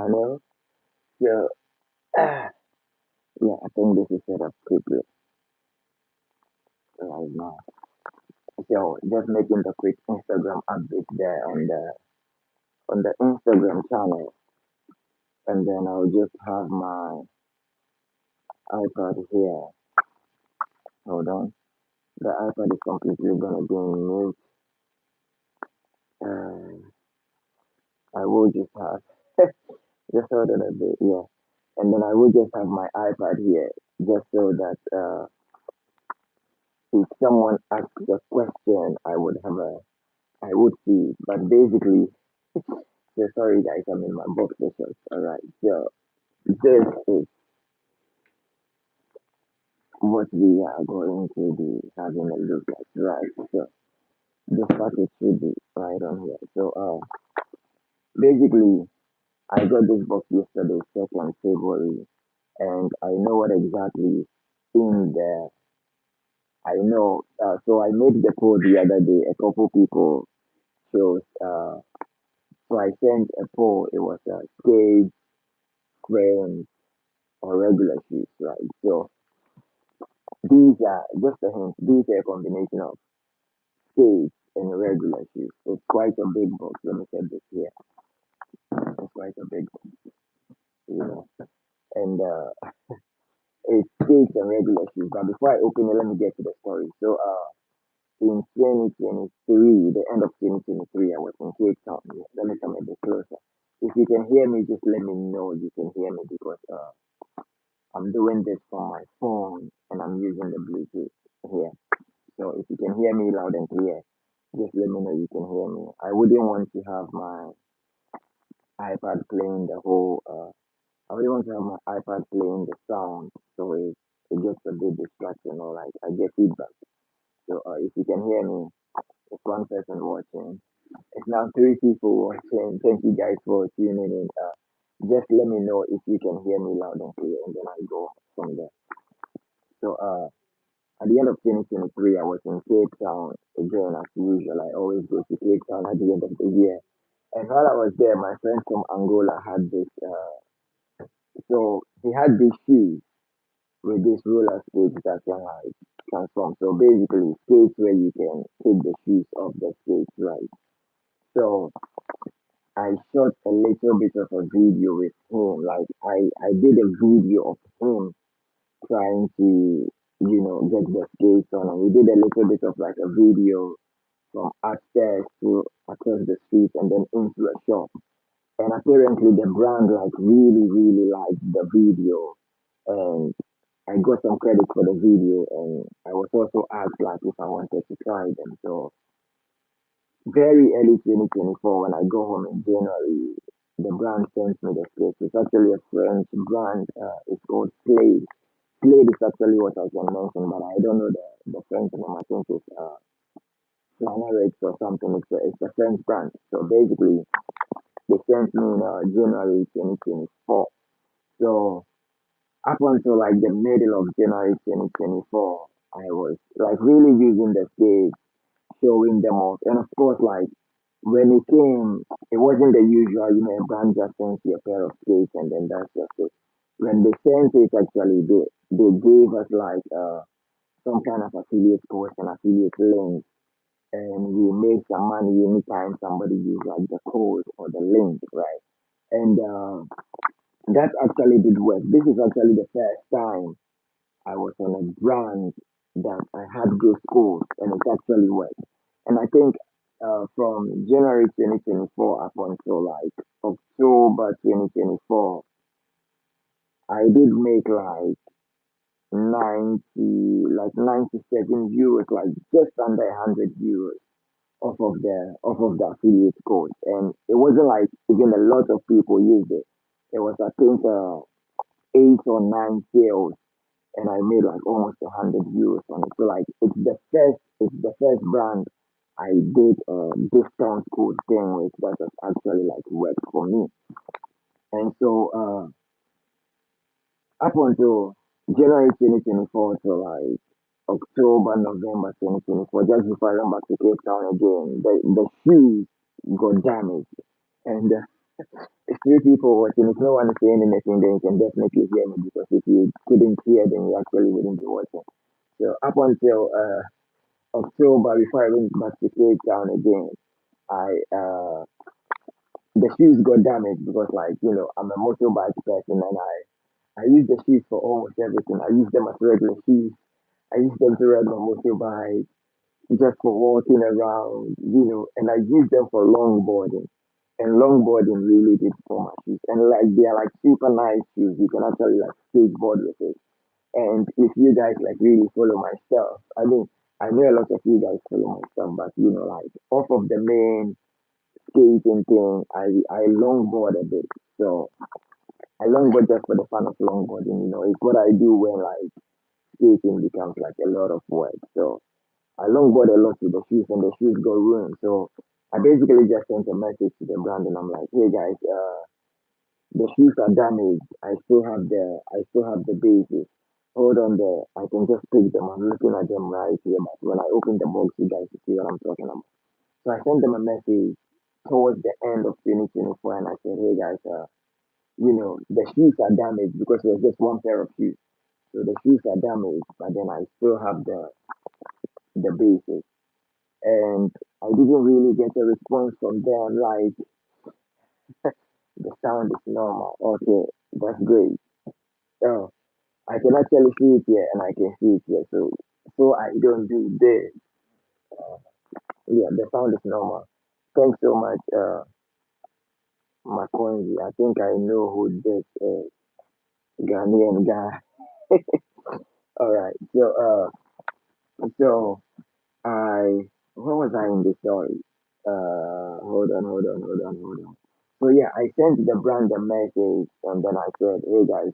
channel. So, yeah, I think this is set up quickly right now. So, just making the quick Instagram update there on the Instagram channel, and then I'll just have my iPad here. Hold on, the iPad is completely gonna be in mute. Uh, I will just have just hold on a bit, yeah, and then I will just have my iPad here, just so that if someone asks a question, I would see. But basically, so sorry guys, I'm in my boxer shorts. All right, so this is what we are going to be having a look at, right? So the package should be right on here. So basically, I got this box yesterday, 2nd February, and I know what exactly is in there. I know. So I made the code the other day. A couple people chose. So I sent a poll. It was skate, frame, or regular shoes, right? So these are just a hint. These are a combination of skates and regular shoes. It's quite a big box. Let me set this here. It's quite a big box, you know. And it's skates and regular shoes. But before I open it, let me get to the story. So in 2023, the end of 2023, I was in Cape Town. Yeah, let me come a bit closer. If you can hear me, just let me know you can hear me because I'm doing this from my phone and I'm using the Bluetooth here. So if you can hear me loud and clear, just let me know you can hear me. I wouldn't want to have my iPad playing the whole. I wouldn't want to have my iPad playing the sound, so it gets a bit distracting or like I get feedback. So if you can hear me, it's one person watching. It's now three people watching. Thank you guys for tuning in. Just let me know if you can hear me loud and clear, and then I go from there. So at the end of 2023, I was in Cape Town again as usual. I always go to Cape Town at the end of the year. And while I was there, my friend from Angola had this. So he had these shoes with this roller skates that can like transform. So basically, skates where you can take the shoes off the skates, right? So I shot a little bit of a video with him. Like I did a video of him trying to, get the skates on. And we did a little bit of like a video from upstairs to across the street and then into a shop. And apparently the brand like really, really liked the video. And I got some credit for the video and I was also asked like if I wanted to try them. So very early 2024 when I go home in January, the brand sent me the skates. It's actually a French brand. It's called Slade. Slade is actually what I can mention, but I don't know the French name. I think it's Flanarex or something. It's a French brand. So basically, they sent me in January 2024. So up until like the middle of January 2024, I was like really using the skates, showing them off. And of course, like when it came, it wasn't the usual, a brand just sends you a pair of skates and then that's just it. When they sent it, actually, they gave us like some kind of affiliate code and affiliate link and we made some money anytime somebody used like the code or the link, right? And that actually did work. This is actually the first time I was on a brand that I had those codes and it actually worked. And I think from January 2024 up until like October 2024, I did make like 97 euros, like just under 100 euros off of the affiliate code, and it wasn't like even a lot of people used it. It was I think 8 or 9 sales, and I made like almost 100 euros on it. So like it's the first brand I did a discount code thing with that has actually like worked for me. And so up until January 2024 to like October, November 2024, just before I went back to Cape Town again, the shoes got damaged. And If three people watching, if no one is saying anything, then you can definitely hear me because if you couldn't hear, then you actually wouldn't be watching. So up until October, before I went back to Cape Town again, I the shoes got damaged because like I'm a motorbike person and I use the shoes for almost everything. I use them as regular shoes. I use them to ride my motorbike, just for walking around, and I use them for longboarding. And longboarding really did for my shoes. And like they are like super nice shoes. You can actually like skateboard with it. And if you guys like really follow my stuff, I mean, I know a lot of you guys follow my stuff, but like off of the main skating thing, I longboard a bit. So I longboard just for the fun of longboarding. It's what I do when like skating becomes like a lot of work. So I longboard a lot with the shoes, and the shoes got ruined. So I basically just sent a message to the brand, and I'm like, hey guys, the shoes are damaged. I still have the bases. Hold on there. I can just pick them. I'm looking at them right here, but when I open the box, you guys will see what I'm talking about. So I sent them a message towards the end of 2024, and I said, hey guys, the shoes are damaged because it was just one pair of shoes. So the shoes are damaged, but then I still have the bases. And I didn't really get a response from them. Like the sound is normal. Okay, that's great. Oh, I can actually see it here, and I can see it here. So I don't do this. Uh, yeah, the sound is normal. Thanks so much, Makonzi. I think I know who this is. Ghanaian guy. All right. So I, where was I in the story? Hold on. So yeah, I sent the brand a message and then I said, hey guys,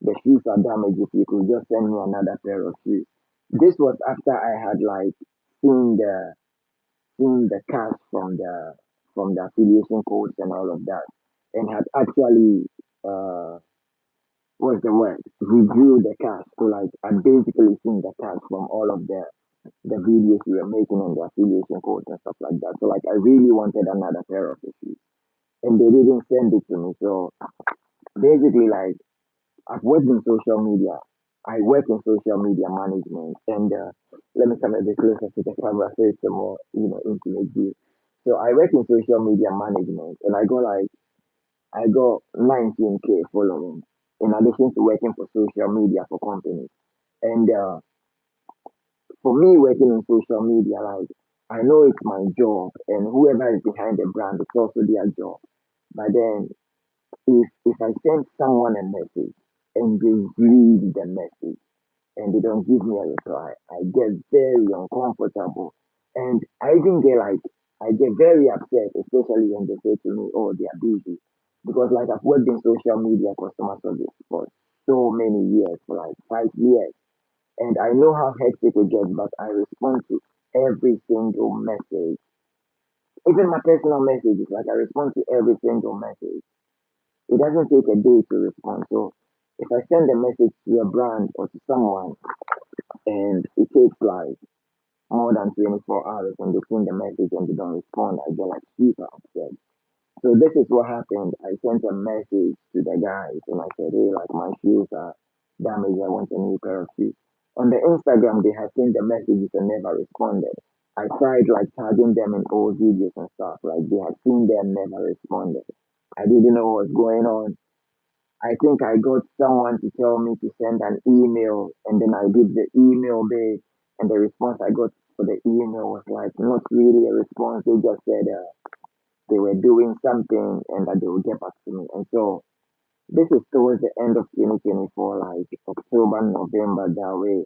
the shoes are damaged. If you could just send me another pair of shoes. This was after I had like seen the cash from the affiliation codes and all of that, and had actually what's the word? Review the cash. So like I basically seen the cash from all of the videos we were making and the affiliation codes and stuff like that. So like I really wanted another pair of shoes, and they didn't send it to me. So basically, like I've worked in social media. I work in social media management, and let me come a bit closer to the camera so it's a more intimate view. So I work in social media management, and I got 19K following in addition to working for social media for companies. And for me, working in social media, like I know it's my job, and whoever is behind the brand, it's also their job. But then, if I send someone a message and they read the message and they don't give me a reply, I get very uncomfortable, and I get very upset, especially when they say to me, "Oh, they are busy," because like I've worked in social media customer service for so many years, for like 5 years, and I know how hectic it gets, but I respond to every single message. Even my personal messages, like I respond to every single message. It doesn't take a day to respond. So if I send a message to a brand or to someone and it takes like more than 24 hours and they send the message and they don't respond, I get like super upset. So this is what happened. I sent a message to the guys and I said, hey, like my shoes are damaged. I want a new pair of shoes. On the Instagram, they had sent the messages and never responded. I tried like tagging them in old videos and stuff. Like they had seen them, never responded. I didn't know what was going on. I think I got someone to tell me to send an email, and then I did the email bit, and the response I got for the email was like not really a response. They just said they were doing something and that they would get back to me. And so this is towards the end of 2024, like October, November, that way,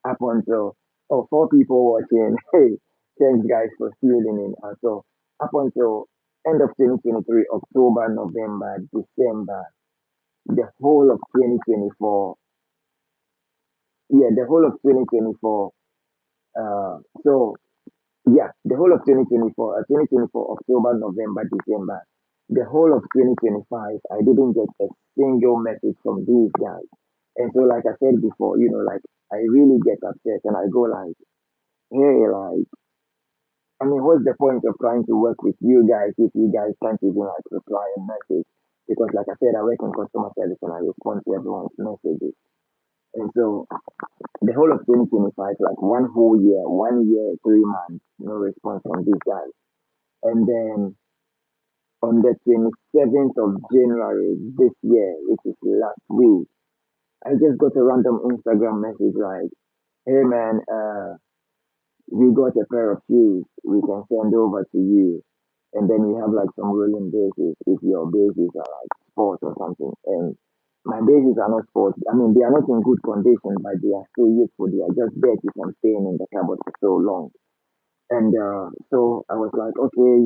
up until, oh, 4 people watching. Hey, thanks guys for tuning in. So up until end of 2023, October, November, December, the whole of 2024, yeah, the whole of 2024, so yeah, the whole of 2024, 2024, October, November, December, the whole of 2025, I didn't get a single message from these guys. And so, like I said before, like I really get upset and I go like, hey, like, I mean, what's the point of trying to work with you guys if you guys can't even like reply a message? Because like I said, I work in customer service and I respond to everyone's messages. And so the whole of 2025, like 1 whole year, 1 year, 3 months, no response from these guys. And then on the 27th of January this year, which is last week, I just got a random Instagram message like, hey man, we got a pair of shoes we can send over to you. And then you have like some rolling bases if your bases are like sports or something. And my bases are not sports. I mean, they are not in good condition, but they are still useful. They are just dirty from staying in the cupboard for so long. And so I was like, okay,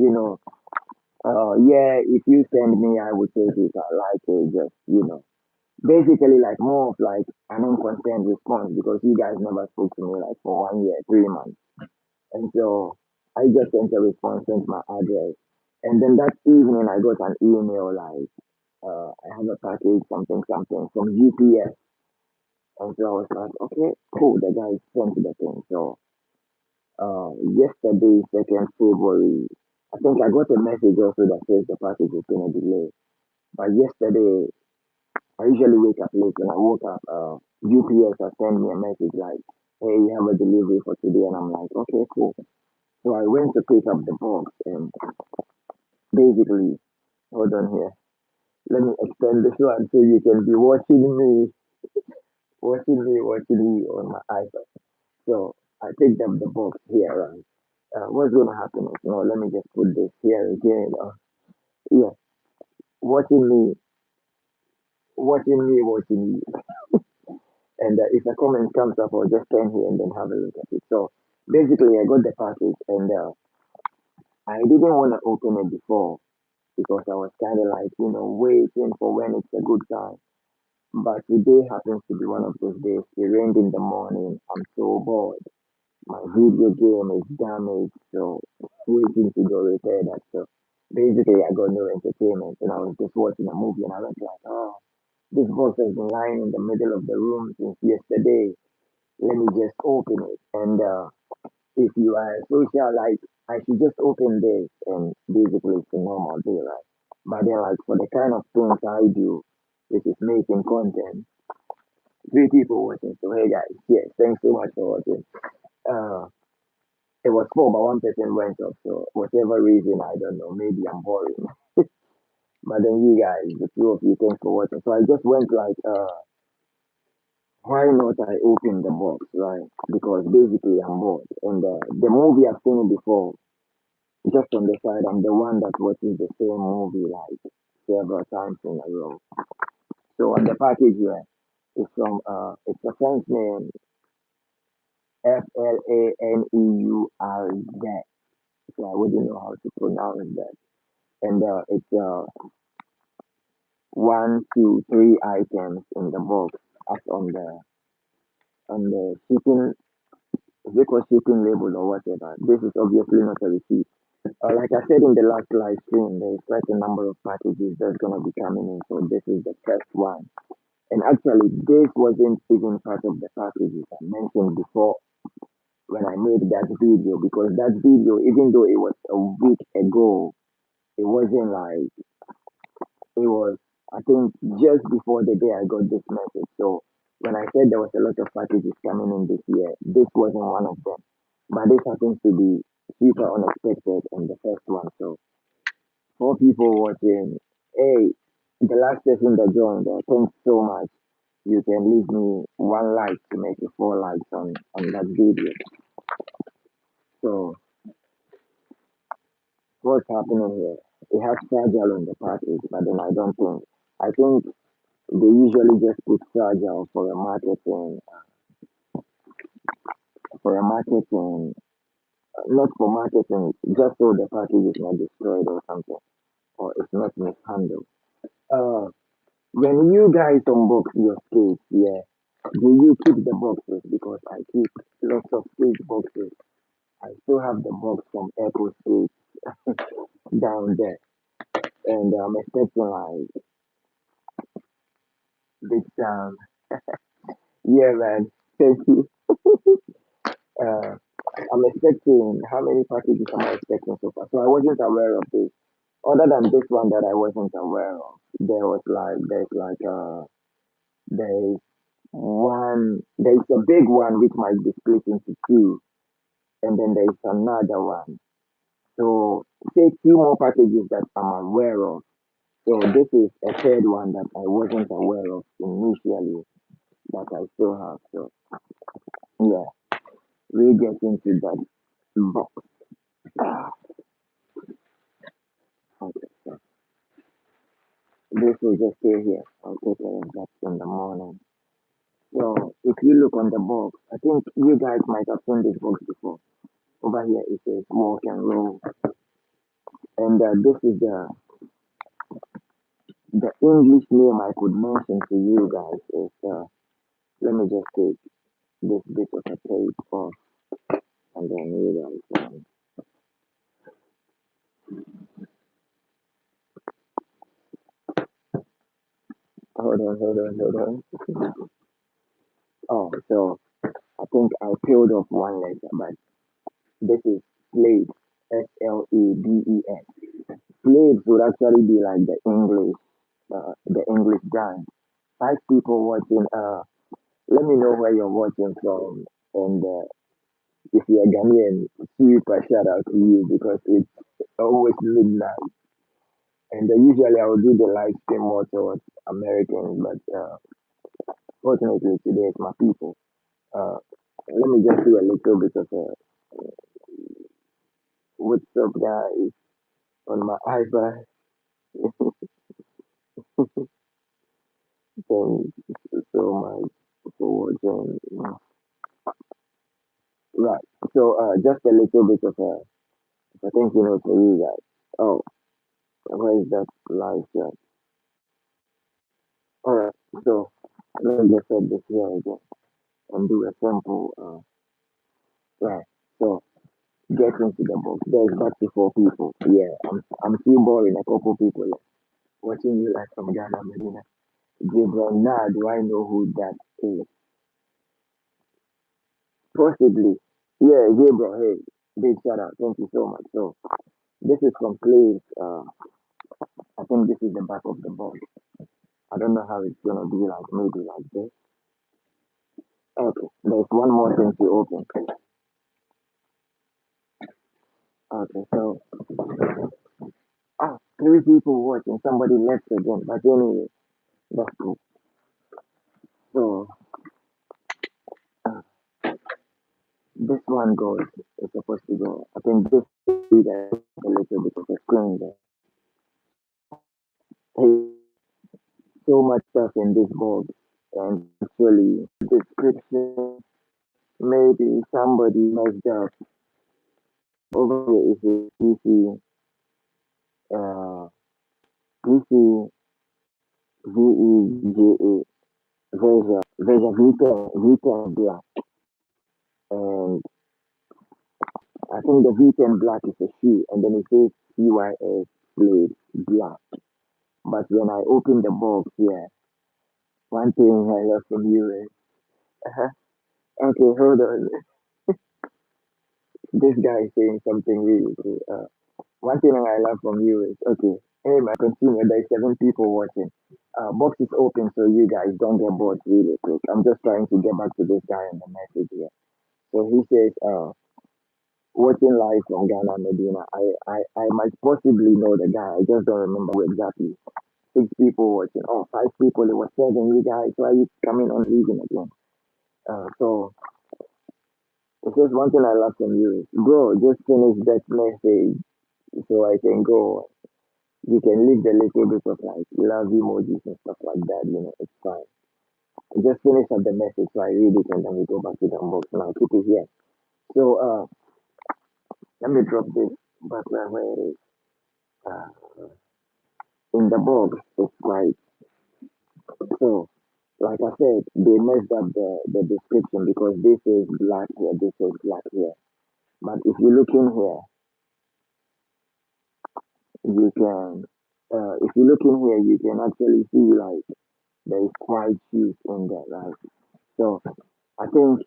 yeah, if you send me, I would take it. I like it, just, basically like more of like an unconcerned response because you guys never spoke to me like for 1 year, 3 months. And so I just sent a response, sent my address. And then that evening I got an email like, I have a package, something, something from UPS. And so I was like, okay, cool, the guy sent the thing. So yesterday, 2nd February, I think I got a message also that says the package is gonna delay. But yesterday, I usually wake up late. When I woke up, UPS has sent me a message like, hey, you have a delivery for today. And I'm like, okay, cool. So I went to pick up the box and basically, hold on here. Let me extend this one so you can be watching me on my iPad. So I picked up the box here. And, what's gonna happen is, let me just put this here again. Yeah, watching me, watching you. And if a comment comes up, I'll just turn here and then have a look at it. So basically, I got the package and I didn't want to open it before because I was kind of like, waiting for when it's a good time. But today happens to be one of those days. It rained in the morning. I'm so bored. My video game is damaged, so waiting to go repair that. So basically, I got no entertainment, and I was just watching a movie, and I was like, oh, this box has been lying in the middle of the room since yesterday. Let me just open it. And if you are a social, like, I should just open this, and basically it's a normal day, right? But then, like, for the kind of things I do, which is making content, 3 people watching. So hey guys, yes, thanks so much for watching. Uh, it was four, but one person went off. So whatever reason, I don't know. Maybe I'm boring. But then you guys, the two of you, thanks for watching. So I just went like, why not I open the box, right? Because basically I'm bored. And the movie I've seen it before, just on the side, I'm the one that watches the same movie like several times in a row. So on the package here, it's from it's a French name, Flaneur Z. So I wouldn't know how to pronounce that. And it's 1, 2, 3 items in the box as on the shipping, is it called shipping label or whatever. This is obviously not a receipt. Like I said in the last live stream, there is quite a number of packages that's gonna be coming in. So this is the first one. And actually, this wasn't even part of the packages I mentioned before when I made that video because that video, even though it was a week ago, it wasn't like it was. I think just before the day I got this message. So when I said there was a lot of packages coming in this year, this wasn't one of them. But this happens to be super unexpected and the first one. So for people watching, hey, the last person that joined, thanks so much. You can leave me one like to make it 4 likes on that video. So what's happening here? It has fragile on the package, but then I think they usually just put fragile for a marketing, not for marketing, just so the package is not destroyed or something, or it's not mishandled. Uh, when you guys unbox your skates, yeah, do you keep the boxes? Because I keep lots of skate boxes. I still have the box from Apple Skates down there, and I'm expecting like big Yeah, man. Thank you. Uh, I'm expecting, how many packages am I expecting so far? So I wasn't aware of this. Other than this one that I wasn't aware of, there's there's a big one which might be split into two, and then there's another one. So say two more packages that I'm aware of. So this is a third one that I wasn't aware of initially that I still have. So yeah, we get into that box. Ah, okay, so this will just stay here. I'll take care of that in the morning. So if you look on the box, I think you guys might have seen this box before. Over here it says walk and roll, and this is the English name I could mention to you guys is let me just take this bit of a tape off, and then you guys hold on. Oh, so I think I peeled off one letter, but this is slave, SLADES. Slaves would actually be like the English brand. Five people watching. Let me know where you're watching from, and if you're Ghanaian, super shout out to you because it's always midnight, and usually I will do the live stream more towards Americans, but fortunately today it's my people. Uh, Let me just do a little bit of a what's up, guys, on my iPad. Thank you so much for watching. Right. So, just a little bit of a thank you note for you guys. Oh, where is that live chat? All right. So, let me just set this here again and do a simple. Right. So, get into the box. There's back to four people. Yeah, I'm still boring a couple people watching you like from Ghana, Medina. Gabriel, now do I know who that is? Possibly. Yeah, Gabriel, hey, big shout out. Thank you so much. So, this is from Place. I think this is the back of the box. I don't know how it's gonna be like, maybe like this. Okay, there's one more thing to open. Okay, so, three people watching. Somebody left again. But anyway, that's cool. So, uh, this one goes, it's supposed to go. I think this is a little bit of a screen there. Hey, so much stuff in this box. And actually, description, maybe somebody messed up. Over here is a PC, uh, PC VEJA, Veja V10 Black. And I think the V10 Black is a shoe, and then it says CYS Blade Black. But when I open the box here, one thing I love from you is, okay, hold on. This guy is saying something really cool. One thing I love from you is, okay, hey, my consumer, there's seven people watching. Box is open, so you guys don't get bored really quick. I'm just trying to get back to this guy in the message here. So he says, watching live from Ghana, Medina. I might possibly know the guy. I just don't remember who exactly. Six people watching. Oh, five people. It was seven. You guys, why are you coming on leaving again? So it's just one thing I love from you is, bro, just finish that message so I can go. You can leave the little bit of like love emojis and stuff like that. It's fine. Just finish up the message so I read it and then we go back to the unbox and I'll keep it here. So let me drop this back where it is. Uh, in the box, it's like so. Like I said, they messed up the description because this is black here, this is black here. But if you look in here, you can, if you look in here, you can actually see like there is white shoes in there, right? So I think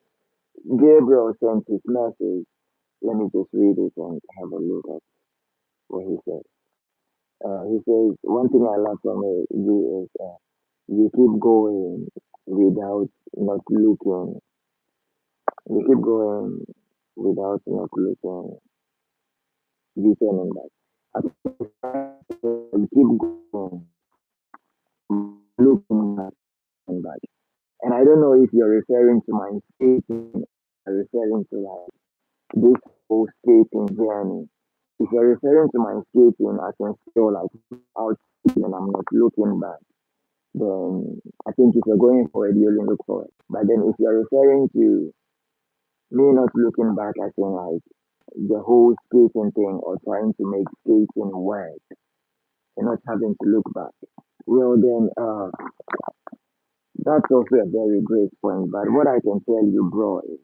Gabriel sent his message. Let me just read it and have a look at what he said. He says, one thing I love from you is you keep going without not looking. You keep going without not looking, returning back. I think you keep going, looking back and back. And I don't know if you're referring to my skating or referring to like this whole skating journey. If you're referring to my skating, I can feel like out and I'm not looking back. Then I think if you're going for it, you only look for it. But then if you're referring to me not looking back, I think like the whole skating thing or trying to make skating work and not having to look back. Well then, that's also a very great point. But what I can tell you, bro, is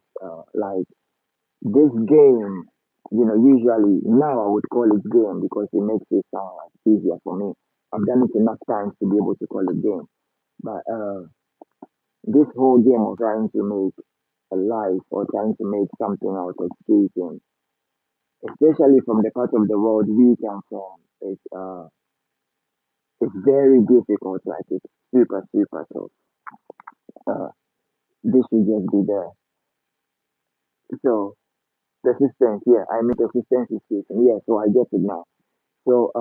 like this game, usually now I would call it game because it makes it sound like easier for me. I've done it enough times to be able to call it game. But this whole game of trying to make a life or trying to make something out of skating, especially from the part of the world we come from, it's very difficult. Like it's super super tough. Uh, this should just be there. So persistence, yeah, I mean persistence is skating. Yeah, so I get it now. So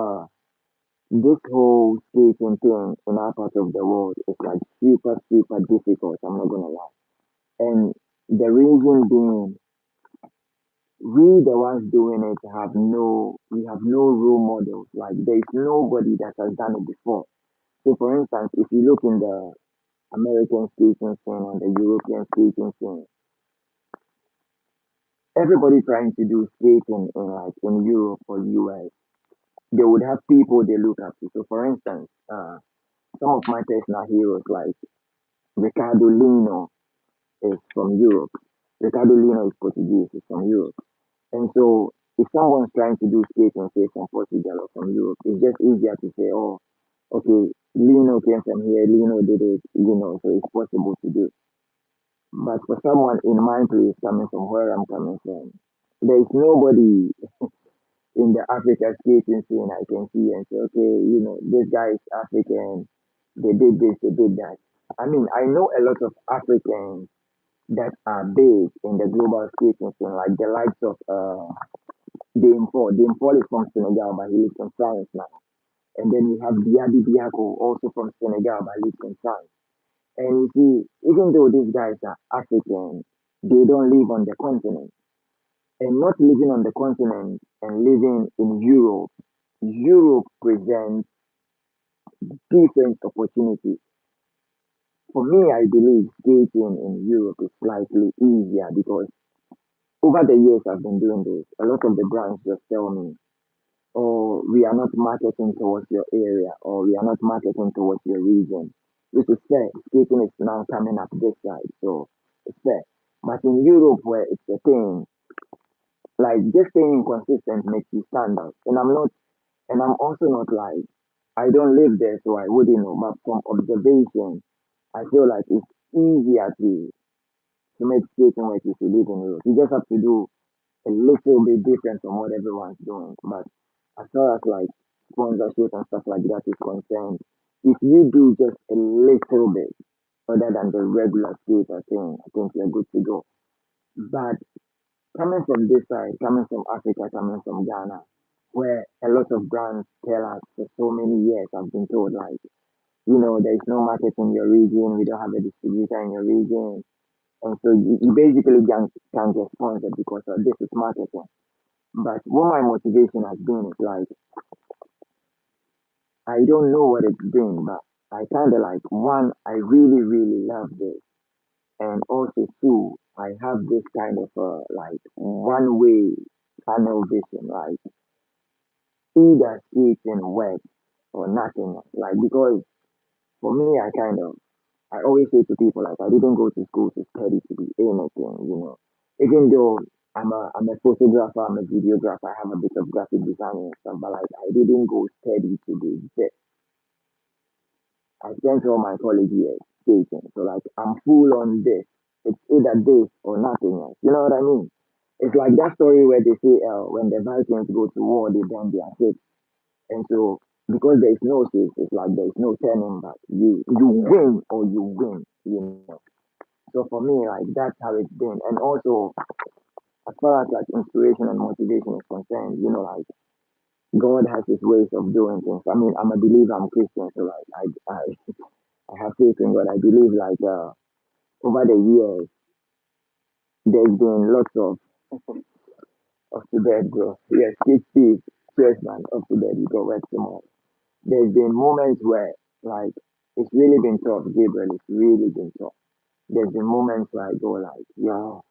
this whole skating thing in our part of the world is like super super difficult. I'm not gonna lie. And the reason being, we the ones doing it we have no role models. Like there's nobody that has done it before. So for instance, if you look in the American skating scene and the European skating scene, everybody trying to do skating in like in Europe or US, they would have people they look up to. So for instance, some of my personal heroes like Ricardo Lino is from Europe. Ricardo Lino is Portuguese, is from Europe. And so if someone's trying to do skating, say from Portugal or from Europe, it's just easier to say, oh, okay, Lino came from here, Lino did it, so it's possible to do. But for someone in my place coming from where I'm coming from, there's nobody in the Africa skating scene I can see and say, okay, this guy is African, they did this, they did that. I mean, I know a lot of Africans that are big in the global skating scene, like the likes of Dame Paul. Dame Paul is from Senegal, but he lives in France now. And then we have Diaby Biako, also from Senegal, but lives in France. And you see, even though these guys are African, they don't live on the continent. And not living on the continent and living in Europe, Europe presents different opportunities. For me, I believe skating in Europe is slightly easier because over the years I've been doing this, a lot of the brands just tell me, or we are not marketing towards your area, or we are not marketing towards your region, which is fair. Skating is now coming up this side, so it's fair. But in Europe, where it's a thing, like just staying consistent makes you stand out. And I'm also not like, I don't live there, so I wouldn't know. But from observation, I feel like it's easier to make skating work if you live in Europe. You just have to do a little bit different from what everyone's doing. But as far as like sponsorship and stuff like that is concerned, if you do just a little bit other than the regular skater thing, I think you're good to go. But coming from this side, coming from Africa, coming from Ghana, where a lot of brands tell us for so many years, I've been told like, there is no market in your region, we don't have a distributor in your region. And so you basically can't get sponsored because of this is marketing. But what my motivation has been is like, I don't know what it's been, but I kind of like, one, I really, really love this. And also, two, I have this kind of like one way tunnel vision, like either skating work or nothing. Like, because for me, I always say to people, like, I didn't go to school to study to be anything. Even though I'm a photographer, I'm a videographer, I have a bit of graphic design and stuff, but like, I didn't go study to be this. I spent all my college years skating, so like, I'm full on this. It's either this or nothing else. You know what I mean? It's like that story where they say when the Vikings go to war, they burn their ships, and so because there is no ships, it's like there is no turning back. You win or you win, you know. So for me, like that's how it's been, and also as far as like inspiration and motivation is concerned, you know, like God has His ways of doing things. I mean, I'm a believer, I'm Christian, so like I have faith in God. I believe like over the years, there's been lots of to bed, bro. Yes, keep Steve, cheers, man, up to bed. You go work tomorrow. There's been moments where like it's really been tough, Gabriel. It's really been tough. There's been moments where I go like, yo,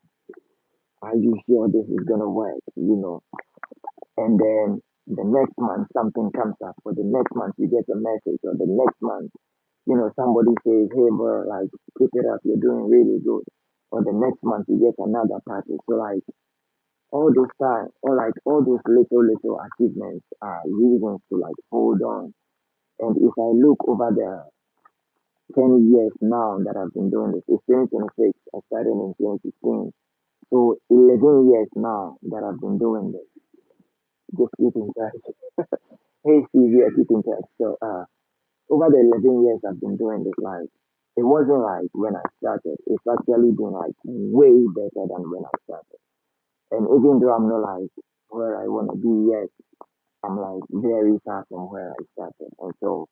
are you sure this is gonna work? You know, and then the next month something comes up, or the next month you get a message, or the next month, you know, somebody says, hey, bro, like keep it up, you're doing really good. Or the next month you get another package. So like all those time, or like all those little achievements are reasons to like hold on. And if I look over the 10 years now that I've been doing this, it's 2026. I started in 2016. So 11 years now that I've been doing this. Just keep in touch. Hey Steve, yeah, keep in touch. So over the 11 years I've been doing this, like it wasn't like when I started. It's actually been like way better than when I started. And even though I'm not like where I want to be yet, I'm like very far from where I started. And so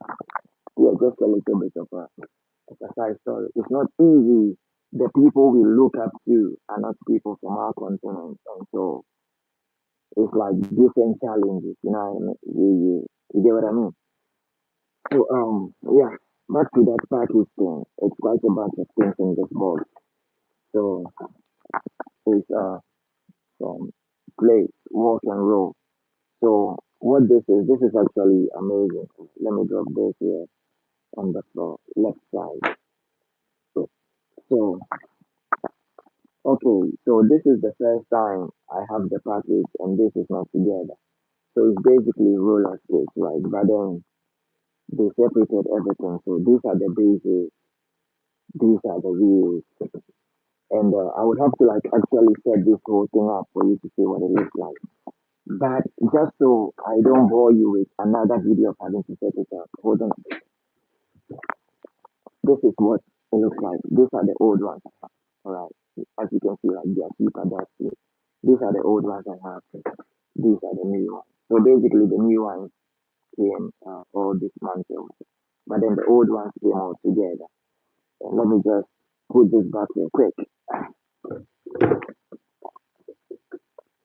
yeah, just a little bit of a side story. It's not easy. The people we look up to are not people from our continent, and so it's like different challenges. You know what I mean? You get what I mean? So yeah, back to that package thing. It's quite a bunch of things in this box. So it's from play, walk and roll. So what this is actually amazing. Let me drop this here on the floor, left side. So, so okay, so this is the first time I have the package and this is not together. So it's basically roller skates, right? But then they separated everything. So these are the bases, these are the wheels, and I would have to like actually set this whole thing up for you to see what it looks like. But just so I don't bore you with another video of having to set it up, hold on. This is what it looks like. These are the old ones. All right. As you can see, like they are cheaper. That's it. These are the old ones I have. These are the new ones. So basically, the new ones came all dismantled, but then the old ones came all together. And let me just put this back real quick.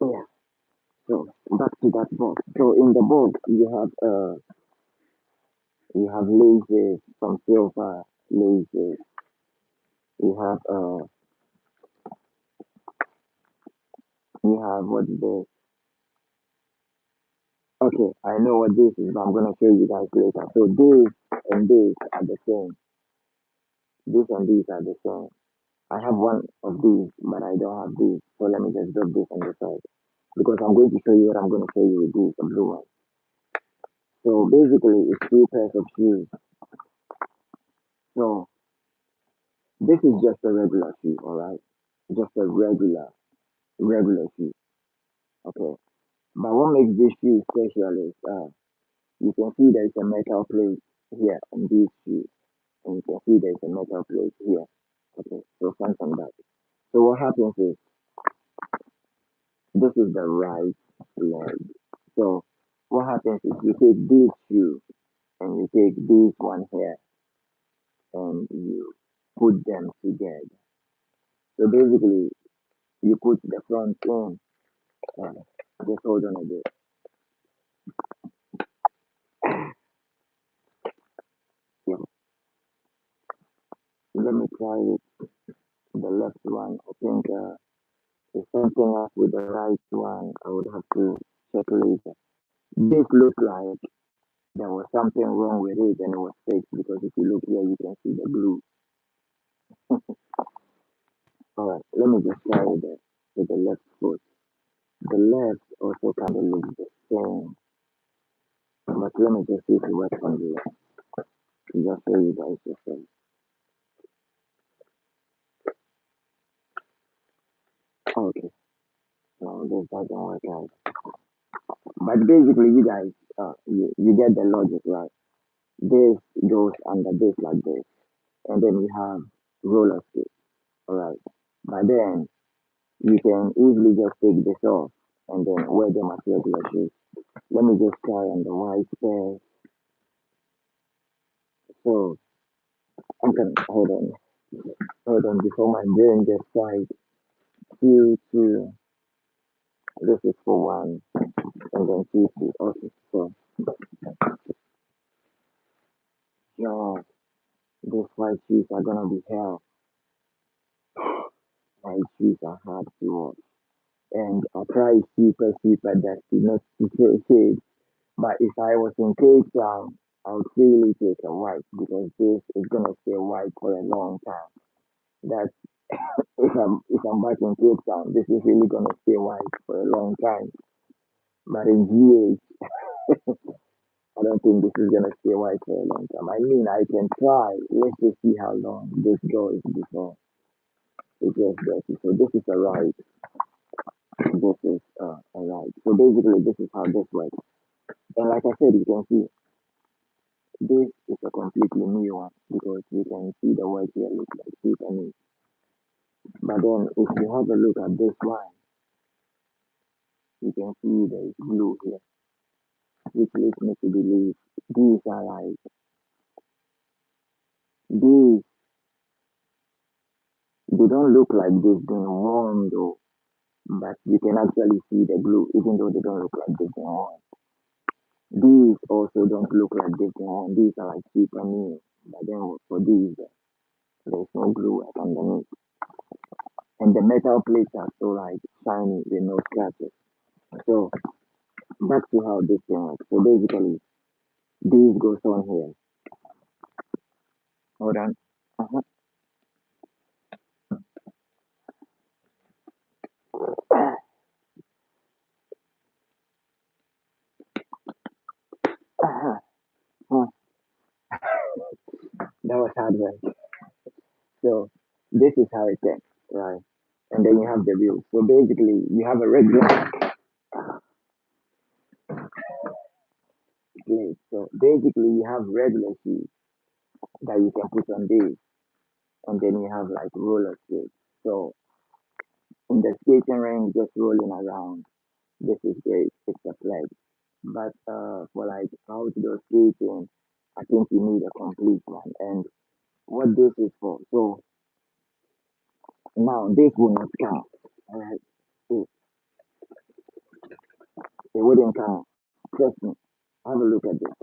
Yeah. So back to that box. So in the box, you have laces from silver laces. You have what is this? Okay, I know what this is, but I'm gonna show you guys later. So this and this are the same. This and these are the same. I have one of these, but I don't have these. So let me just drop this on the side because I'm going to show you what I'm going to show you with these, the blue one. So basically, it's two pairs of shoes. So this is just a regular shoe, all right? Just a regular shoe, okay? But what makes this shoe special is you can see there's a metal plate here on these shoes, and you can see there's a metal plate here. Okay, so front and back. So what happens is this is the right leg. So what happens is you take this shoe and you take this one here and you put them together. So basically you put the front in. Uh, just hold on a bit. Yeah. Let me try it. The left one. I think if something else with the right one, I would have to check later. This looks like there was something wrong with it and it was fixed because if you look here, you can see the glue. All right, let me just try with the left foot. The left also kind of looks the same, but let me just see if it works on the left. Just show you guys the same. Okay, No, this doesn't work out. But basically, you guys, you get the logic, right? This goes under this like this, and then we have roller skate, alright. But then you can easily just take this off and then wear them as regular shoes. Let me just try on the white pair. So I'm gonna hold on before my brain gets fried. Two. This is for one, and then two. Okay, so yo, these white shoes are gonna be hell. White shoes are hard to watch. And I try super dusty, not to say shade. But if I was in Cape Town, I would really take a white because this is gonna stay white for a long time. That's if I'm back in Cape Town, this is really gonna stay white for a long time. But in GH, I don't think this is gonna stay white for a long time. I mean, I can try. Let's just see how long this goes before it gets dirty. So this is a right. This is a right. So basically, this is how this works. And like I said, you can see this is a completely new one because you can see the work here looks like super neat. But then if you have a look at this one, you can see there is glue here, which leads me to believe these are like these. They don't look like they've been worn though, but you can actually see the glue, even though they don't look like they've been worn. These also don't look like they've been worn. These are like super new. But then for these, there's no glue like underneath. And the metal plates are so like shiny with no scratches. So back to how this thing works. So basically, this goes on here. Hold on. Uh-huh. Uh-huh. Uh, that was hard work. So this is how it works, right? And then you have the wheels. So basically, you have a regular plate. So basically, you have regular shoes that you can put on these, and then you have like roller skates. So in the skating ring, just rolling around. This is great. It's a flag. But for like outdoor skating, I think you need a complete one. And what this is for. So now this will not count. Alright. So it wouldn't count. Trust me. Have a look at this.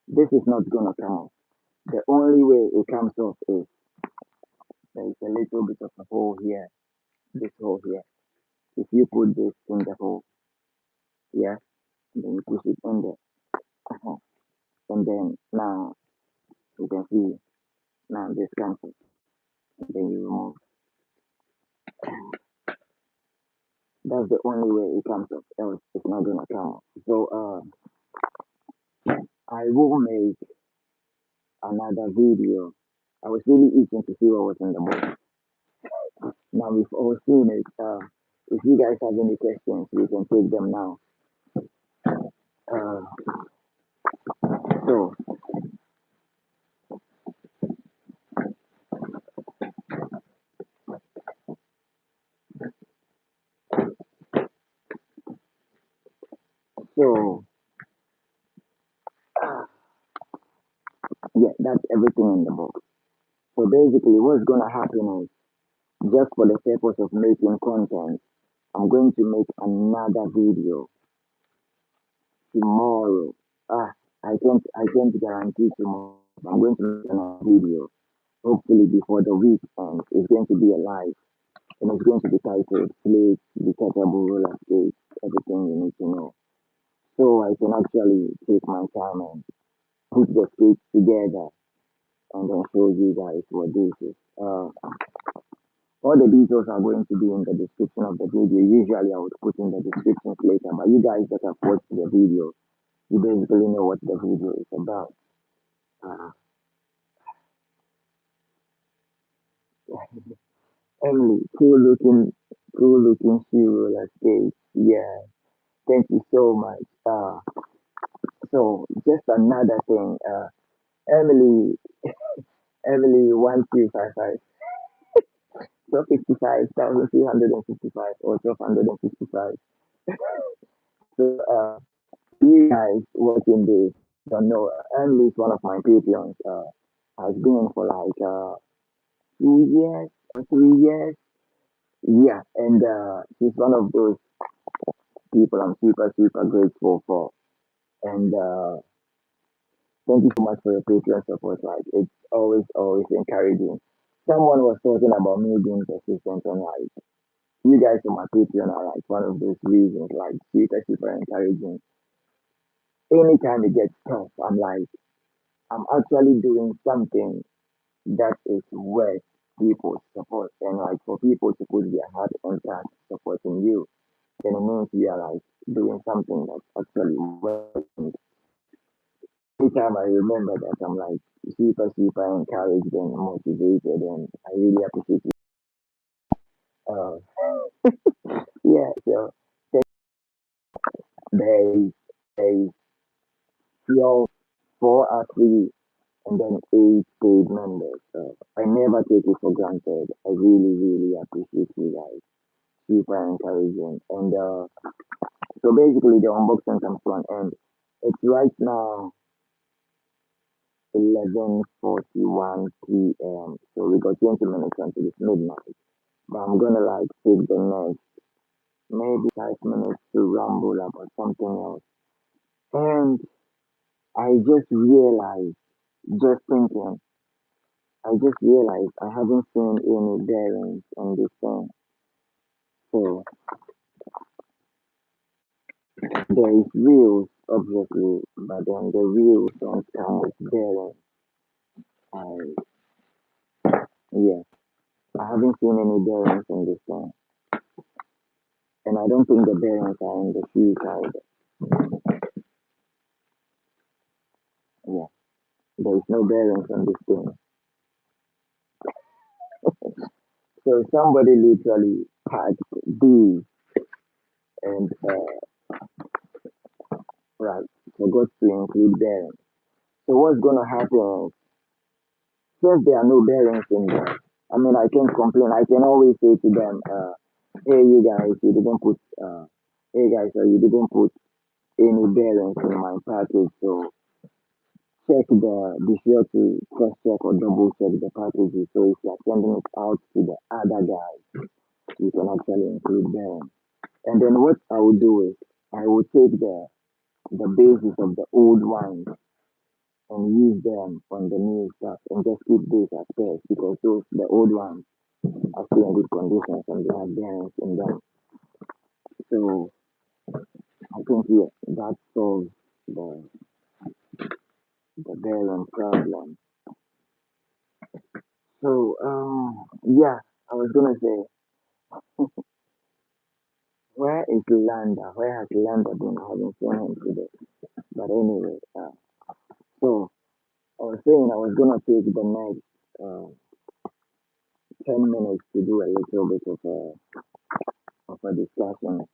This is not gonna count. The only way it comes off is there is a little bit of a hole here. This hole here. If you put this in the hole, yeah, then you push it in there. Uh-huh. And then now you can see now this comes off. And then you remove. That's the only way it comes off. Else it's not gonna come off. So I will make another video. I was really itching to see what was in the box. Now we've all seen it. If you guys have any questions, we can take them now. Uh, so, so yeah, that's everything in the box. So basically, what's gonna happen is just for the purpose of making content, I'm going to make another video tomorrow. Ah, I can't guarantee tomorrow. I'm going to make another video hopefully before the week ends. It's going to be a live and it's going to be titled Plates, Detachable Roller Skates, Everything You Need to Know. So I can actually take my time and put the skates together and then show you guys what this is. All the details are going to be in the description of the video. Usually I would put in the description later, but you guys that have watched the video, you basically know what the video is about. Uh, Emily, cool looking shoe roller skates. Yeah, thank you so much. So just another thing. Emily, Emily, 1255, 1255,355 or 1255. So, you guys watching this don't know. Emily is one of my Patreons. Has been for like 2 years or 3 years. Yeah, and she's one of those people I'm super grateful for. And thank you so much for your Patreon support. Like it's always encouraging. Someone was talking about me being persistent, and like you guys on my Patreon are like one of those reasons. Like super encouraging. Anytime it gets tough, I'm like I'm actually doing something that is worth people's support, and like for people to put their heart and heart supporting you, then it means you are like doing something that's actually worth. Anytime I remember that, I'm like super encouraged and motivated, and I really appreciate it. Uh, yeah, so there is there is 12, 4 athletes, and then 8 paid members. So I never take it for granted. I really appreciate you guys. Super encouraging. And so basically, the unboxing comes to an end. It's right now 11:41 p.m. So we got 20 minutes until it's midnight. But I'm gonna like take the next maybe 5 minutes to ramble about something else. And I just realized, just thinking, I just realized I haven't seen any bearings on this thing. So there is wheels, obviously, but then the wheels don't come with bearings. I, yeah, I haven't seen any bearings on this thing. And I don't think the bearings are in the shoes either. Yeah, there is no bearings on this thing. So somebody literally packed these and right, forgot to include bearings. So what's gonna happen is, since there are no bearings in there, I mean I can't complain. I can always say to them, hey you guys, you didn't put hey guys, you didn't put any bearings in my package, so be sure to cross check or double check the packages. So if you're sending it out to the other guys, you can actually include bearings. And then what I will do is I will take the basis of the old ones and use them on the new stuff and just keep those as spares because those the old ones are still in good conditions and they have bearings in them. So I think yeah, that solves the the bearing problem. So yeah, I was gonna say, where is Landa? Where has Landa been? I haven't seen him today. But anyway, so I was saying I was gonna take the next 10 minutes to do a little bit of a discussion.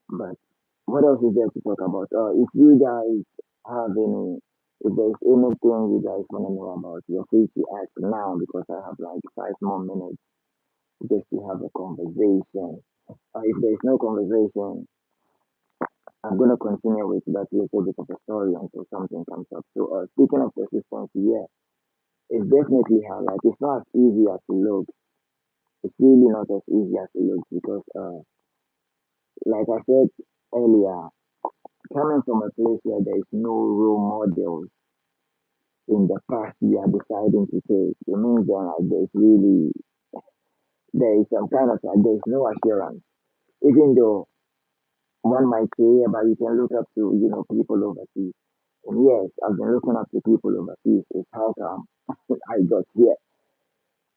But what else is there to talk about? If you guys have any, if there's anything you guys want to know about, you're free to ask now because I have like 5 more minutes just to have a conversation. If there's no conversation, I'm gonna continue with that little bit of a story until something comes up. So, speaking of consistency, yeah, it's definitely hard. Like, it's not as easy as it looks. It's really not as easy as it looks because, like I said earlier, coming from a place where there is no role models in the path you are deciding to take, it means that like, there is some kind of like there's no assurance. Even though one might say, yeah, but you can look up to people overseas. And yes, I've been looking up to people overseas. It's how come I got here.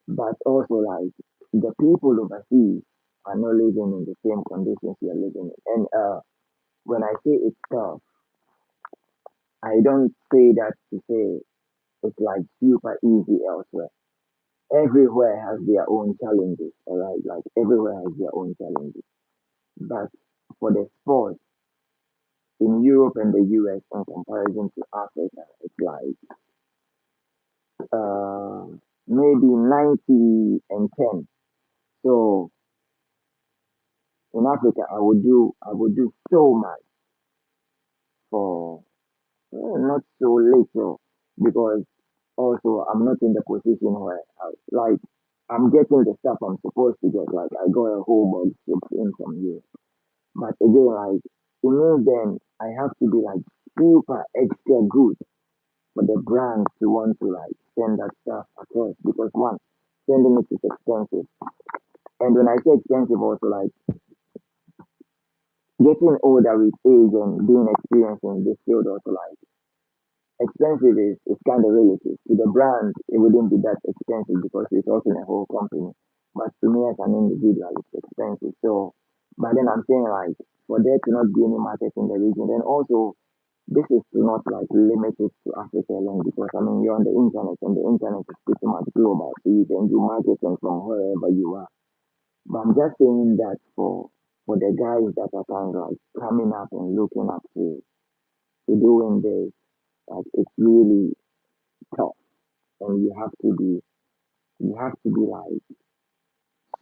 But also like the people overseas are not living in the same conditions you're living in. And when I say it's tough, I don't say that to say it's like super easy elsewhere. everywhere has their own challenges, all right? Like everywhere has their own challenges. But for the sport in Europe and the US in comparison to Africa, it's like uh, maybe 90 and 10. So in Africa, I would do so much for not so little because also I'm not in the position where like I'm getting the stuff I'm supposed to get. Like I got a whole box shipped in from here. But again, like it means then I have to be like super extra good for the brand to want to like send that stuff across because one, sending it is expensive. And when I say expensive also like getting older with age and being experienced in this field also like expensive is kind of relative. To the brand, it wouldn't be that expensive because we're talking a whole company. But to me as an individual, it's expensive. So, but then I'm saying like for there to not be any market in the region, then also this is not like limited to Africa alone because I mean you're on the internet and the internet is pretty much global. So you can do marketing from wherever you are. But I'm just saying that for the guys that are kind of like coming up and looking up to doing this, like it's really tough and you have to be like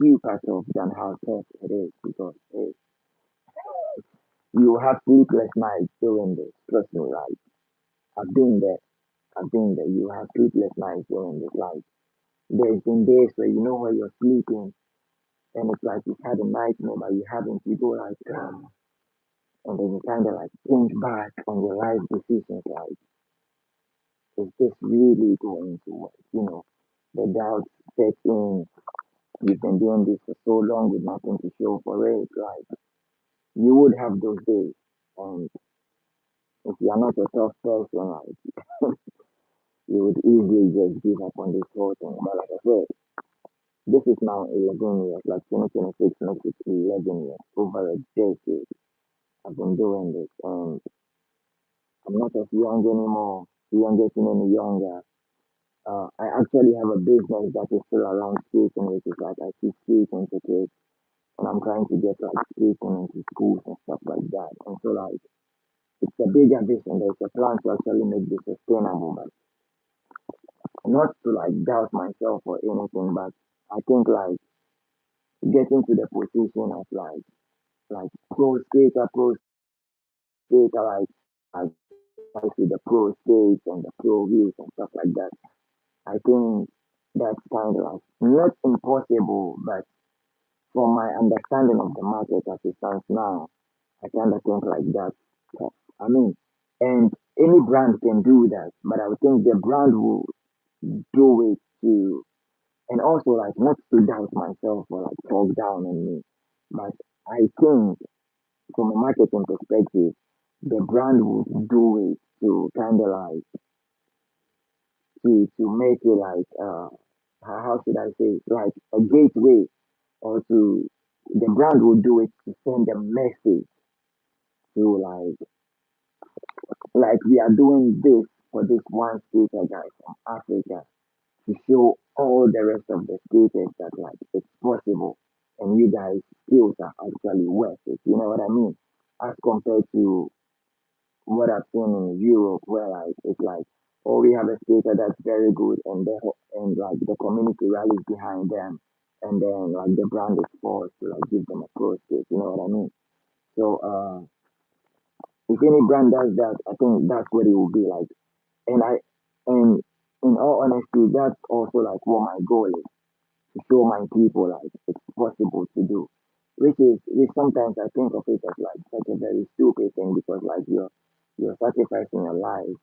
super tough than how tough it is because you have sleepless nights doing this. Trust me, like I've been there. I've been there. You have sleepless nights doing this. Like there's been days where you know where you're sleeping and it's like you've had a nightmare but you haven't. You go like and then you kind of like think back on your life decisions. Like is this really going to work? You know, the doubt sets in. You've been doing this for so long with nothing to show for it. Like you would have those days. And if you are not a tough person, like you would easily just give up on this whole thing. But like I said, this is now 11 years, like 2026 makes it 11 years, over a decade. I've been doing this, and I'm not as young anymore. We aren't getting any younger. I actually have a business that is still around skating, which is like I teach skating to kids, and I'm trying to get like skating into schools and stuff like that. And so like it's a bigger vision. There's a plan to actually make this sustainable, but not to like doubt myself or anything, but I think like getting to the position of like pro skater, like like with the pro skates and the pro wheels and stuff like that. I think that's kind of like not impossible, but from my understanding of the market as it stands now, I kind of think like that. I mean, and any brand can do that, but I would think the brand will do it to, and also like not to doubt myself or like talk down on me, but I think from a marketing perspective, the brand would do it to kind of like to make it like how should I say it? Like a gateway or to the brand will do it to send a message to like we are doing this for this one skater guy from Africa to show all the rest of the skaters that like it's possible and you guys skills are actually worth it. You know what I mean? As compared to what I've seen in Europe where like it's like oh we have a skater that's very good and and like the community rallies behind them and then like the brand is forced to like give them a pro skate. You know what I mean? So if any brand does that, I think that's what it will be like. And and in all honesty, that's also like what my goal is to show my people like it's possible to do. Which sometimes I think of it as like such a very stupid thing because like you're sacrificing your life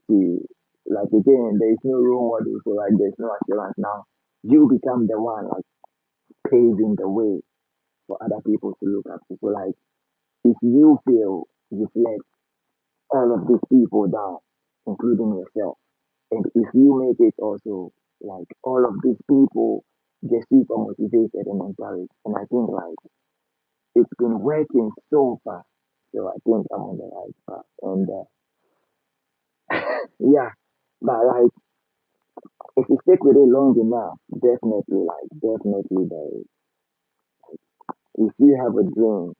to like again there is no role model so like there's no assurance now. You become the one like paving the way for other people to look up to. So like if you feel you've let all of these people down, including yourself. And if you make it also, like all of these people get super motivated and encouraged. And I think like it's been working so far. So I think I'm on the right path. And yeah, but like if you stick with it long enough, definitely there is. If you have a dream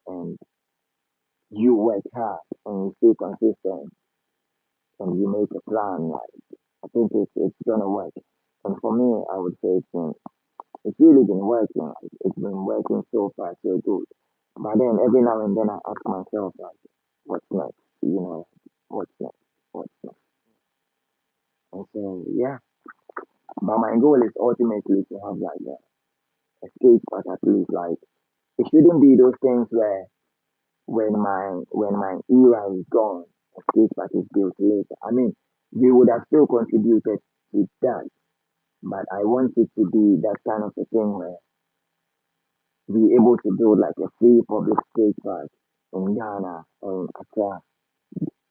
and you work hard and you stay consistent and you make a plan, like I think it's gonna work. And for me, I would say it's really been working. Like, it's been working so far, so good. But then every now and then I ask myself like, what's next? You know, what's next? What's next? And so yeah. But my goal is ultimately to have like a skate park at least. Like it shouldn't be those things where when my era is gone, a skate park is built later. I mean, we would have still contributed to that, but I want it to be that kind of a thing where we able to build like a free public skate park in Ghana or in Accra.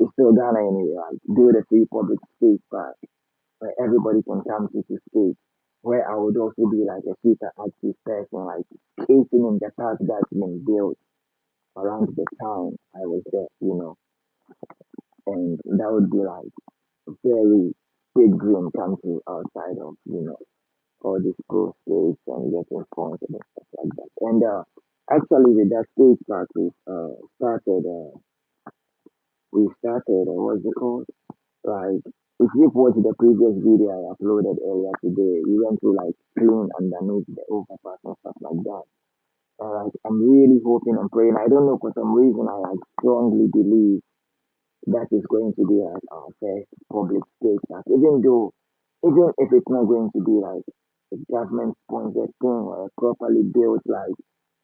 It's still Ghana anyway. Like build a free public skate park where everybody can come to skate. Where I would also be like a super active person, like skating in the park that's been built around the time I was there, and that would be like a very big dream come true outside of, all these pro skates and getting points and stuff like that. And actually with that skate park we started what's it called? Like, if you've watched the previous video I uploaded earlier today, we went through like clean underneath the overpass and stuff like that. And like, I'm really hoping and praying. I don't know, for some reason, I like strongly believe that is going to be like our first public skate park. Even if it's not going to be like a government sponsored thing or a properly built like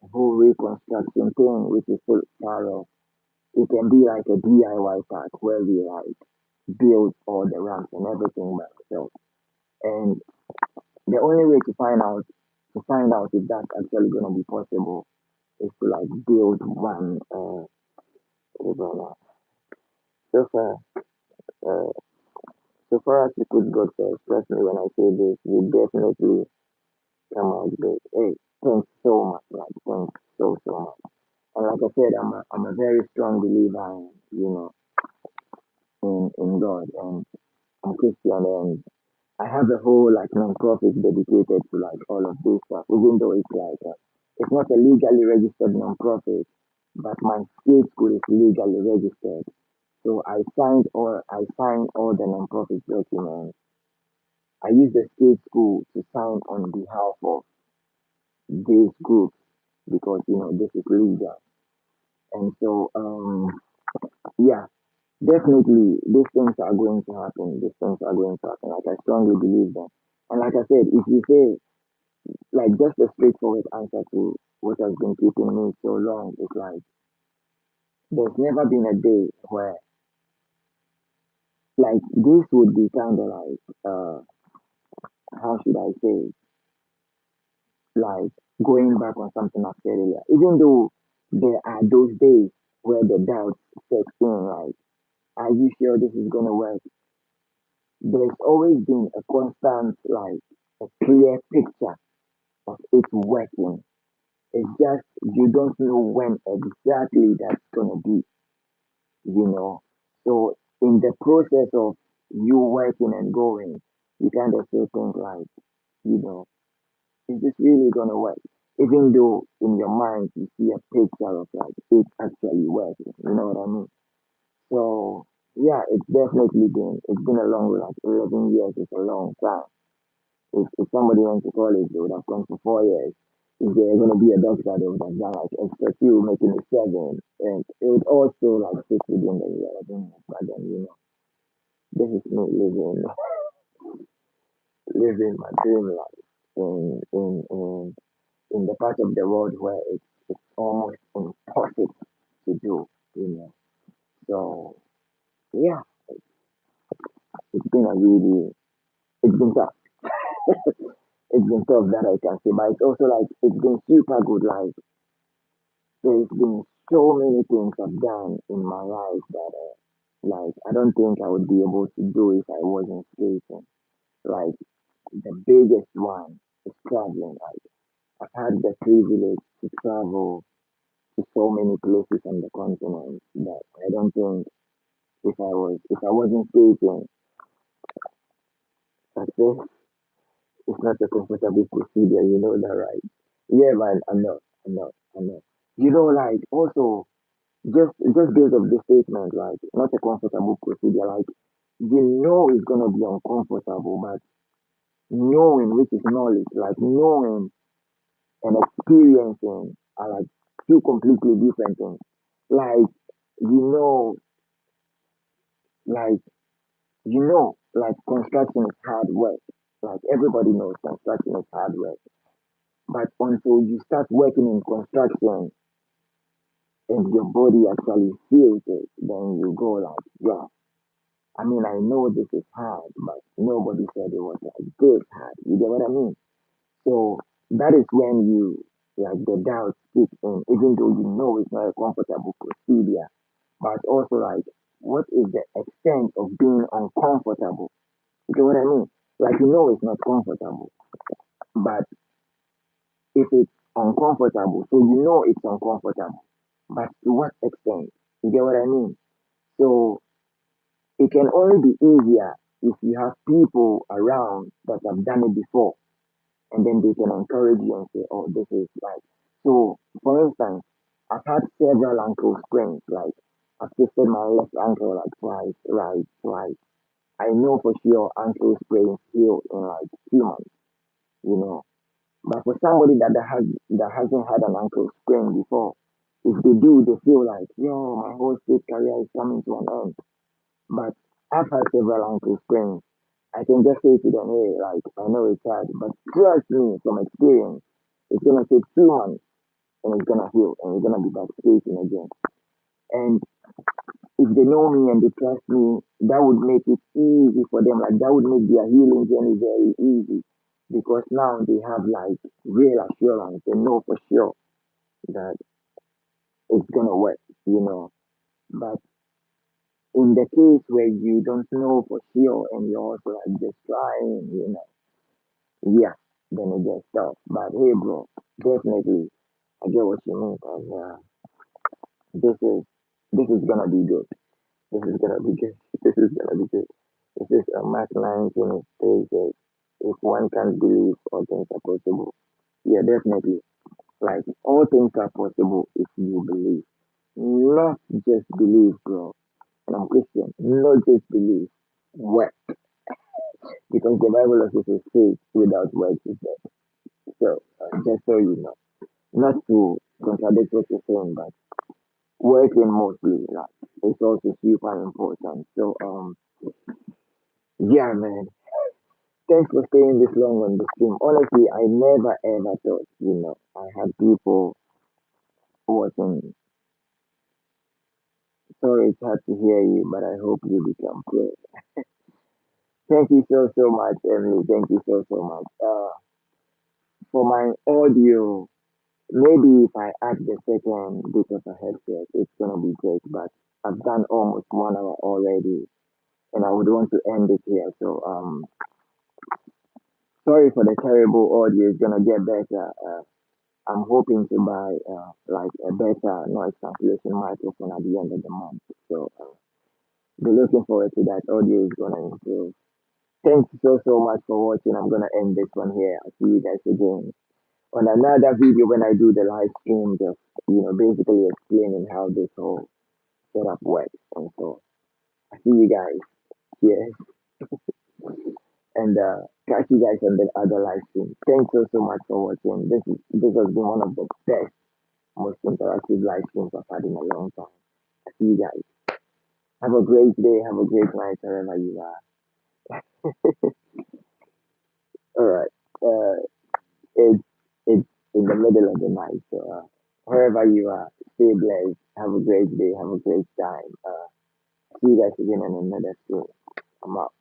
a whole reconstruction thing, which is still far off. It can be like a DIY park where we like build all the ramps and everything by ourselves. And the only way to find out if that's actually gonna be possible is to like build one over so far uh so far as you could go first. Trust me when I say this, we definitely come out good. Hey, thanks so much, like thanks so much. And like I said, I'm a very strong believer in God, and I'm Christian, and I have a whole like non-profit dedicated to like all of this stuff, even though it's like it's not a legally registered non-profit, but my skate school is legally registered. So I signed all the non-profit documents. I use the skate school to sign on behalf of these groups because this is legal. And so yeah, definitely these things are going to happen. These things are going to happen. Like I strongly believe them. And like I said, if you say like just a straightforward answer to what has been keeping me so long is like there's never been a day where like this would be kind of like how should I say it? Like going back on something I said earlier. Even though there are those days where the doubts set in, like are you sure this is gonna work? There's always been a constant like a clear picture of it working. It's just you don't know when exactly that's gonna be. you know. So in the process of you working and going, you kind of still think like, you know, is this really gonna work? Even though in your mind you see a picture of like it actually working, you know what I mean? So yeah, it's been a long like 11 years is a long time. If somebody went to college, they would have gone for 4 years. If they're gonna be a doctor, they would have done like extra two, making it seven, and it would also like fit within the 11 years. But then this is me living my dream life in the part of the world where it's almost impossible to do. You know, so yeah, it's been a really it's been tough. It's been tough that I can say, but it's also like it's been super good. Like there's been so many things I've done in my life that like I don't think I would be able to do if I wasn't skating. Like the biggest one is traveling. Like I've had the privilege to travel to so many places on the continent that I don't think if I wasn't skating, Success is not a comfortable procedure, you know that, right? Yeah, man, I know. You know, like also just based of the statement, like not a comfortable procedure, like you know it's gonna be uncomfortable, but knowing which is knowledge, like knowing and experiencing are like two completely different things. Like you know, like like construction is hard work. Like everybody knows construction is hard work. But until you start working in construction and your body actually feels it, then you go like, yeah. I mean, I know this is hard, but nobody said it was like this hard. You get what I mean? So that is when you like the doubt kicks in, even though you know it's not a comfortable procedure. But also like, what is the extent of being uncomfortable? You get what I mean? Like you know it's not comfortable, but if it's uncomfortable, so you know it's uncomfortable. But to what extent? You get what I mean? So it can only be easier if you have people around that have done it before, and then they can encourage you and say, "Oh, this is like." So, for instance, I've had several ankle sprains. Like I've twisted my left ankle like twice, right, twice. I know for sure ankle sprains heal in like 2 months. You know, but for somebody that hasn't had an ankle sprain before, if they do, they feel like, yo, my whole skate career is coming to an end. But I've had several ankle sprains. I can just say to them, hey, like I know it's hard, but trust me from experience, it's gonna take 2 months and it's gonna heal and you're gonna be back skating again. And if they know me and they trust me, that would make it easy for them. Like that would make their healing journey very easy because now they have like real assurance. They know for sure that it's gonna work, you know. But in the case where you don't know for sure and you're also like just trying, yeah, then it gets tough. But hey, bro, definitely, I get what you mean. And this is this is gonna be good. This is gonna be good. This is gonna be good. This is a Mark 19 says if one can believe all things are possible. Yeah, definitely. Like all things are possible if you believe. Not just believe, bro. And I'm Christian. Not just believe. Work. Because the Bible also says faith without works is dead. So just so you know. Not to contradict what you're saying, but working mostly like it's also super important. So yeah, man. Thanks for staying this long on the stream. Honestly, I never ever thought, I had people watching. Sorry, it's hard to hear you, but I hope you become clear. Thank you so much, Emily. Thank you so much. For my audio, maybe if I add the second bit of a headset, it's gonna be great. But I've done almost 1 hour already, and I would want to end it here. So sorry for the terrible audio. It's gonna get better. I'm hoping to buy like a better noise cancellation microphone at the end of the month. So be looking forward to that. Audio is gonna improve. Thanks so much for watching. I'm gonna end this one here. I'll see you guys again on another video when I do the live stream. Just basically explaining how this whole setup works. And so I see you guys here and catch you guys on the other live stream. Thanks so much for watching. This has been one of the best, most interactive live streams I've had in a long time. I see you guys. Have a great day. Have a great night wherever you are. All right. It's it's in the middle of the night, so wherever you are, stay blessed. Have a great day. Have a great time. See you guys again in another stream. I'm out.